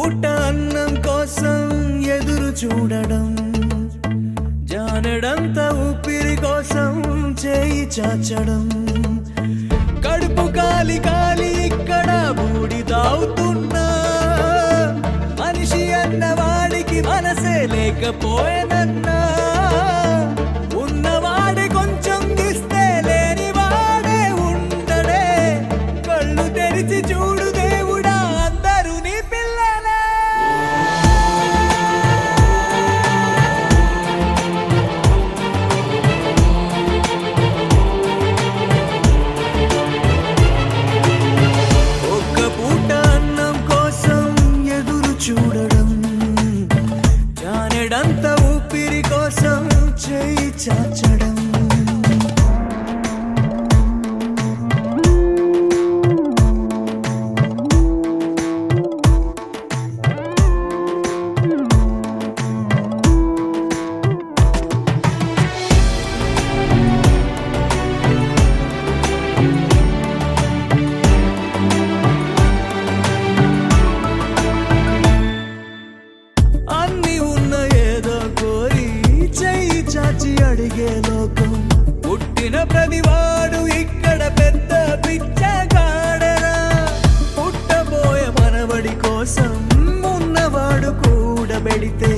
పూట అన్నం కోసం ఎదురు చూడడం, జానడంత ఊపిరి కోసం చేయి చాచడం, కడుపు కాలి కాలి ఇక్కడ బూడిదావుతున్నా, మనిషి అన్నవాడికి మనసే లేకపోయేనన్నా, ఉన్నవాడి కొంచెం ఇస్తే లేని వాడే ఉండడే, కళ్ళు తెరిచి చూడు దేవుడా అందరూ నీ పిల్లలే. ఒక్క పూట అన్నం కోసం ఎదురు చూడడం, జానెడంత ఊపిరి కోసం చేయి చాచడం. అన్ని ఉన్న ఏదో కోరి చెయ్యి చాచి అడిగే లోకం, పుట్టిన ప్రతివాడు ఇక్కడ పెద్ద పిచ్చగాడరా, పుట్టబోయే మనవడి కోసం ఉన్నవాడు కూడబెడితే